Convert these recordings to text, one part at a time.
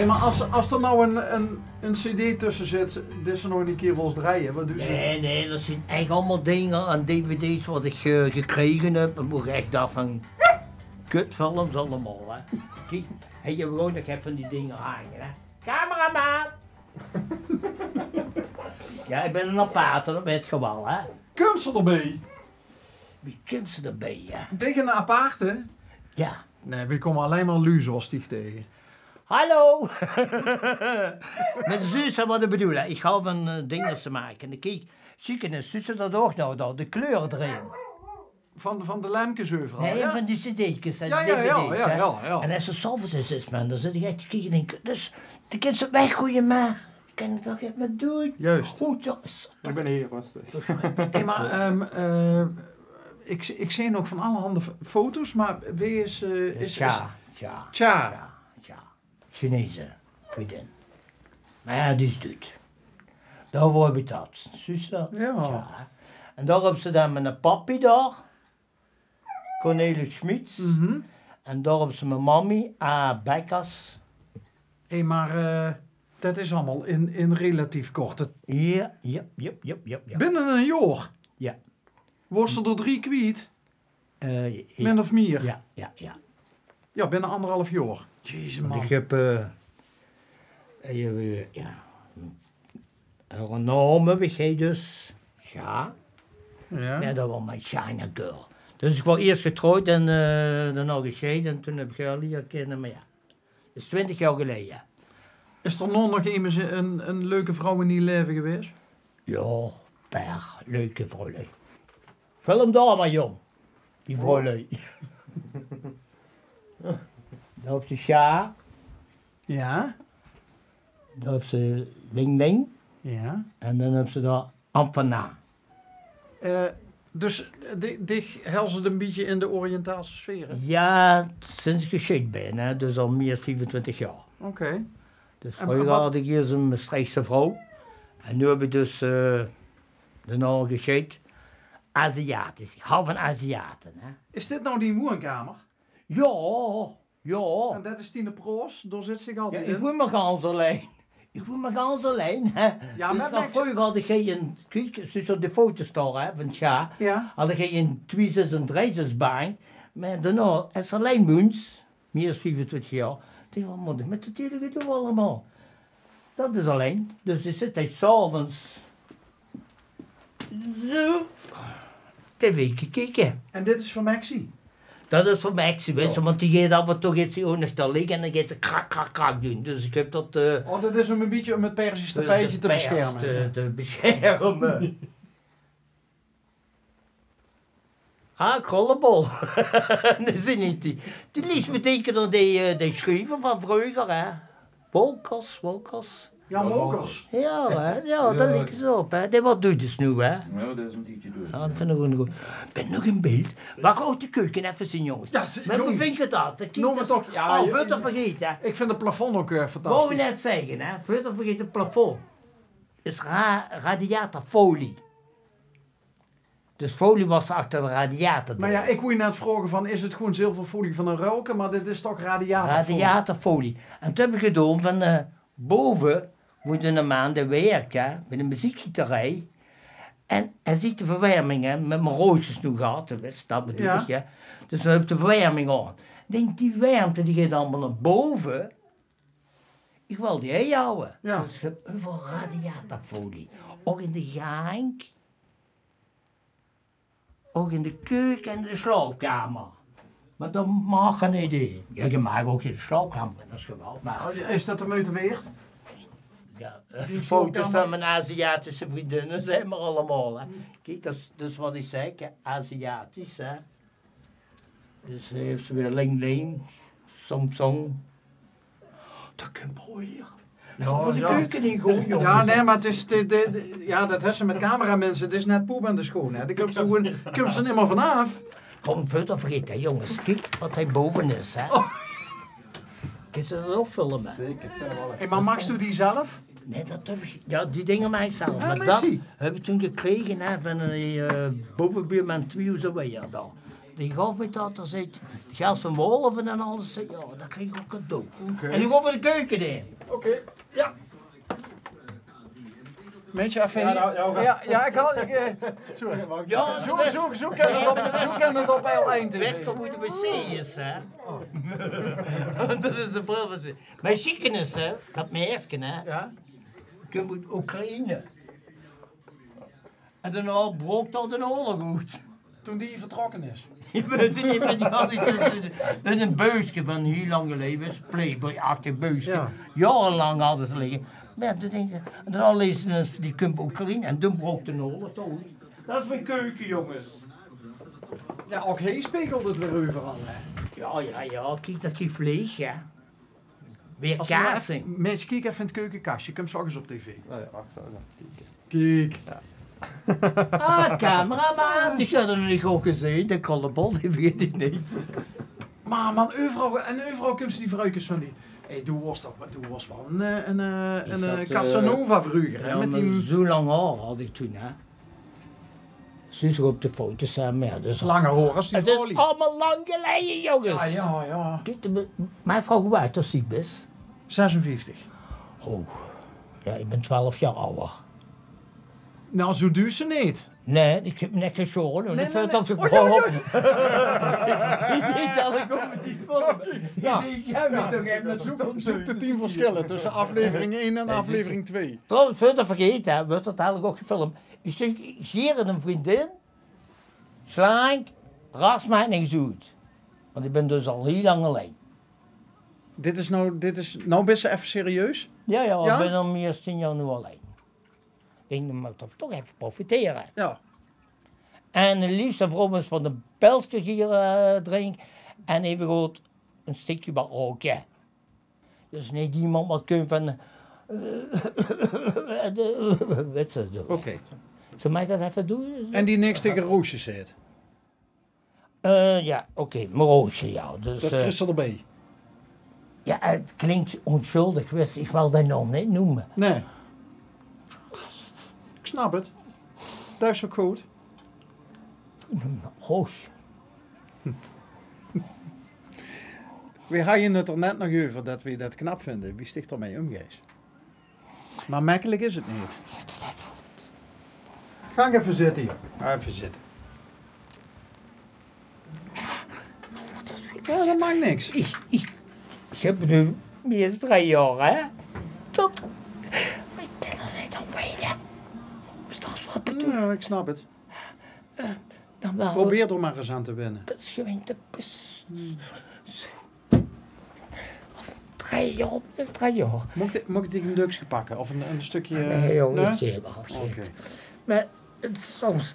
Hey, maar als er nou een cd tussen zit, die ze nog een keer wil draaien, wat doe je? Nee, dat zijn echt allemaal dingen aan dvd's wat ik gekregen heb. En moet ik echt dacht van, kutfilms allemaal, hè. Kijk, heb je gewoon nog even die dingen hangen, hè. Cameraman! Ja, ik ben een aparte, dat weet je wel, hè. Komt ze erbij? Wie komt ze erbij, ja? Tegen een aparte? Ja. Nee, we komen alleen maar Luzostig tegen. Hallo! Met de zus, wat ik bedoel, hè. Ik hou van dingen te maken. En kijk, chicken en zussen dat ook nou, dat, de kleur erin. Van de lemkes overal, Nee, ja? van die cd'tjes en Ja, dvd's, hè. ja. En als er zoveel is, man, dan zit ik echt te kijken en denk, dus, de kind ze weggooien, maar. Kan ik dat even met doen? Juist. Goed, zo. Is Ik ben hier rustig. Hey, maar ik zie nog van allerhande foto's, maar wie is... Tja. Chinese vriendin. Maar ja, die is dood. Daar word ik dat. Zuster. Ja. Tja. En daar hebben ze dan met een papi daar. Cornelis Schmitz. En daar hebben ze mijn mami, A. Bekkers. Hey, maar dat is allemaal in relatief korte... Ja. Binnen een jaar? Ja. Wordt ze er 3 kwijt? Min Ja. of meer? Ja. Ja, binnen 1,5 jaar. Jezus, man. Ik heb, een naam heb ik dus, ja. Ja, dat was mijn China girl. Dus ik was eerst getrouwd en daarna gescheiden en toen heb ik haar leren kennen, maar ja. Dat is 20 jaar geleden. Is er nog iemand een leuke vrouw in die leven geweest? Ja, per leuke vrouwlui. Film daar maar jong, die vrouwlui. Dan heb ze Sja, Ja. dan heb ze Ling Ling Ja. en dan heb ze daar Amfana. Dus die helzen een beetje in de Oriëntaalse sfeer, hè? Ja, sinds ik geschikt ben, hè, dus al meer dan 24 jaar. Oké. Dus En vroeger wat- had ik eerst een Maastrichtse vrouw. En nu heb ik dus daarna geschikt. Aziatisch. Ik hou van Aziaten. Hè. Is dit nou die woonkamer? Ja. En dat is Tine Proos, daar zit zich Ja, altijd ik in. woon maar gans alleen. Ik woon maar gans alleen. Hè. Ja, Dus met dan niks. vroeger had ik geen, kijk, zoals op de foto's staan, hè, van Sja. Ja. Had ik geen 2 en 3 baan. Maar daarna, als alleen woont, meer dan 25 jaar. Ik wat moet ik met de tijden doen allemaal? Dat is alleen. Dus ik zit hij s'avonds zo tv kijken. En dit is van Maxi. Dat is voor mij, weet je, want die gaat af en toe gaat ze ook nog daar liggen en dan gaat ze krak doen. Dus ik heb dat... Oh, dat is om een beetje om het Persisch tapijtje te pers beschermen. te beschermen. Kollebol. Dat is niet die. Die liefst betekent die schrijven van vroeger, hè. Wolkers. Ja, mokers. Ja, hè. Ja, daar liggen ze op, hè. Wat doet het nu, hè. Ja, dat is een tientje doen. Ja, dat vind ik ook goed. Ik ben nog in beeld. Wacht ook de keuken even zien, jongens. Ja, Maar hoe jong, vind je dat? Noem het toch. Ja, Oh, veel te vergeten, hè. ik vind het plafond ook Wou je fantastisch. net zeggen, hè? Veel te vergeten, het plafond. Is radiatorfolie. Dus folie was achter de radiator. Maar ja, ik wil je net vragen van, is het gewoon zilverfolie van een roken, maar dit is toch radiatorfolie? Radiatorfolie. En toen heb ik gedaan van boven moet een maand werken met een muziekgieterij. En hij ziet de verwarming, hè, met mijn roosjes nu gehad, dat bedoel Ja. ik, hè. Dus we hebben de verwarming aan. Ik denk, die warmte die gaat allemaal naar boven. Ik wil die heen houden. Ja. Dus ik heb overal radiatorfolie. Ook in de gang. Ook in de keuken en de slaapkamer. Maar dat mag geen idee. Ja, je mag ook in de slaapkamer, dat is geweld. Maar Is dat de meute weert? ja, Die foto's slaapkamer? van mijn Aziatische vriendinnen zijn maar allemaal. Hè. Kijk, dat is dus wat ik zeg, hè. Aziatisch. Hè. Dus dan heeft ze weer Ling Ling, Samsung. Dat kan mooi hier. Voor de keuken in gewoon, jongens. Ja, nee, maar het is, ja, dat hebben ze met cameramensen, het is net poep aan de schoen, hè. Die komt ze niet meer vanaf. Kom, verder vergeten, jongens. Kijk wat hij boven is, hè. Is dat ook filmen? Zeker, ik vind hem wel Hey, maar Max doet die zelf? Nee, dat heb ik... Ja, die dingen mij zelf. Ja, maar maar dat zie. heb ik toen gekregen, hè, van een bovenbuurman Twieuws alweer dan. die gaf me dat, er zit geld van wolven en alles. Ja, dat kreeg ik ook cadeau. Oké. En die gaf we de keuken in. Oké. Ja. Mensen, even Ja, nou, ja, hier. Ja, ik had... sorry. Ja, Zo kan het op L1 TV. Best goed de wc is, hè. Dat is de probleem. Maar chicken is, hè, dat meisje, hè. Ja? Je moet Oekraïne. En daarna brook dat een oorlog uit. Toen die vertrokken is. Je weet het niet, maar die had ik dus in een buisje van heel lang geleden, een Playboy-achtig buisje. Ja. Jarenlang hadden ze liggen. Maar ja, toen denk ik, en dan lezen ze die kump Oekraïne en toen brook de oorlog uit. Dat is mijn keuken, jongens. Ja, ook hij spiegelt het weer overal. Hè. Ja, kijk dat die vlees, ja. Weer Als je nou kaas in. even- Mensen, kijk even in het keukenkastje. Komt straks op tv. Oh ja, wacht zo. Kijk. Ah, cameraman, die had er nog niet ook gezien. De kollebol, die vergeet ik niet. Maar man, overal komt ze die vrouwtjes van die... Hey, doe was wel een Casanova vroeger, hè, Ja, met maar die zo lang haar had ik toen, hè. Zus op de foto's zijn, maar ja, dus... lange horen als die Het is vrouw liep. allemaal lang geleden, jongens. Ja. Kijk, mijn vrouw hoe oud als ziek is. 56. Oh, ja, ik ben 12 jaar ouder. Nou, zo duur ze niet. Nee, ik heb net geschoren. Nee, Nee, nee, dat nee. ik Oh, ja, ja, Ik denk dat ik op die film. Ja. Ik denk, jij moet toch even Zoek de 10 verschillen tussen aflevering 1 en aflevering 2. Trouwens, verder vergeten, hè, wordt dat eigenlijk ook gefilmd. Ik zeg, hier een vriendin, slank, rasmaat en gezoet. Want ik ben dus al heel lang alleen. Dit is nou best even serieus. Ja, Ja? ik ben al meer dan 10 jaar nu alleen. Ik denk, dan moet ik toch even profiteren. Ja. En de liefste vrouw is van de Belgische hier drinken. En even goed een stukje wat roken. Dus niet iemand wat kunt van... Weet ze doen. Oké. Zullen mij dat even doen? En die niks tegen roosjes zit. Ja, oké, mijn roosje, ja. Dus, Dat is Christel erbij. ja, het klinkt onschuldig, wist ik wil dat nog niet noemen. Nee. Ik snap het. Dat is ook goed. Roosje. We hadden het er net nog over dat we dat knap vinden. Wie sticht ermee omgees? Maar makkelijk is het niet. Ga ik even zitten hier. Ga even zitten. Ja, dat maakt niks. Ik heb nu meer dan 3 jaar, hè. Tot... Ik ben er niet aan weten. Snap je wat bedoel? Ja, ik snap het. Dan wel... Probeer er maar eens aan te winnen. Beschwingte... 3 jaar, dat is 3 jaar. Mag ik die een duksje pakken? Of een stukje... Nee, jongen, nee? ik geef al. Oké. Maar het is soms...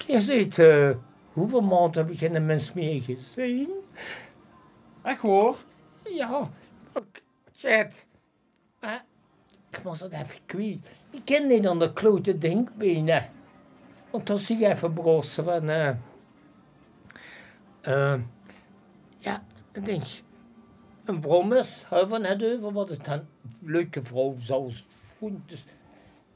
Je ziet, hoeveel maanden heb ik geen mens meer gezien? Echt hoor. Ja, shit. Maar ik was het even kwijt. Ik ken niet aan de klote denkbenen. Want dan zie je even brossen van... ja, dan denk je... Een vrouw is, hou van het over, wat is dan een leuke vrouw zoals vriend. Dus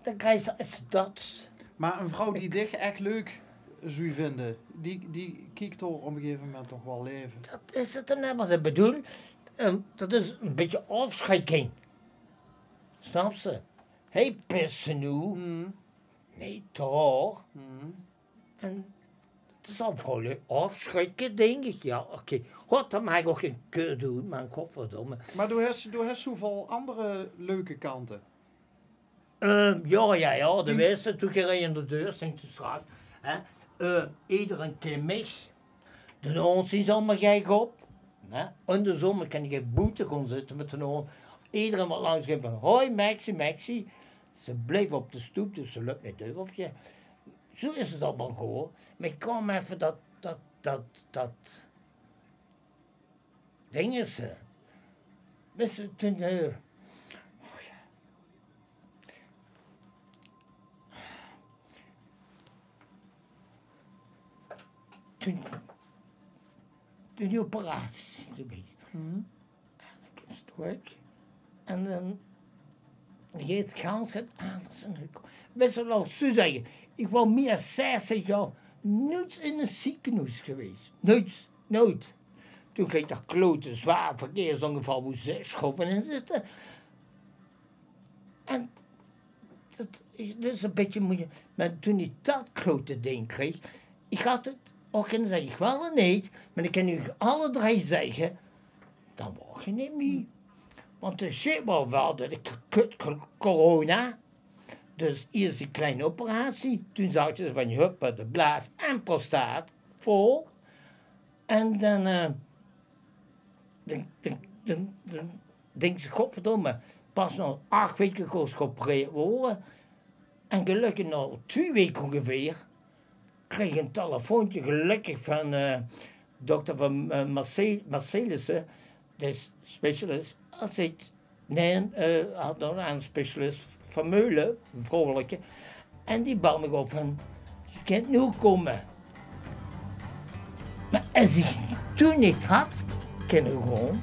dan krijg je is dat. Maar een vrouw die dich echt leuk zou vinden, die kijkt er op een gegeven moment toch wel leven. Dat is het dan net wat ik bedoel. Dat is een beetje afschrikking. Snap ze? Hey, pissen nu. Nee, toch? En het is al vrolijk afschrikken, denk ik. Ja, oké. God, dat mag ik ook geen keur doen, maar godverdomme. Maar doe hebt zoveel andere leuke kanten. Ja, de meeste toen ik in de deur zingt de straat. Iedereen kent mij. De hond zien ze allemaal gek op. Hè? In de zomer kan ik geen boete gaan zitten met de hond. Iedereen wat langs ging van, hoi Maxi. Ze bleef op de stoep, dus ze lukt niet door. Of je. Zo is het allemaal gewoon. Maar ik kwam even dat ding is ze. Wist je, toen... Toen die operaties geweest. En ik heb strook. En dan je het geld gaat anders. Weet je nou, zo zeggen, ik wou meer 60 jaar nooit in een ziekenhuis geweest. Nooit. Toen kreeg ik dat klote zwaar verkeersongeval moest 6 schoppen in zitten. En dat is een beetje moeilijk. Maar toen ik dat klote ding kreeg, ik had het ook kunnen zeggen, wel en niet, maar ik kan u alle 3 zeggen, dan word je niet meer. Want de shit was wel dat ik corona, dus eerst die kleine operatie, toen zag je van je huppen, de blaas en prostaat vol. En dan denk ze, godverdomme, pas nog 8 weken geopereerd worden. En gelukkig nog 2 weken ongeveer, kreeg ik een telefoontje gelukkig van dokter van Marcelissen, de specialist. Hij zei, nee, had nog een specialist van Meulen, een vrouwelijke. En die belde me op van, je kunt nu komen. Maar als ik toen niet had kunnen gewoon,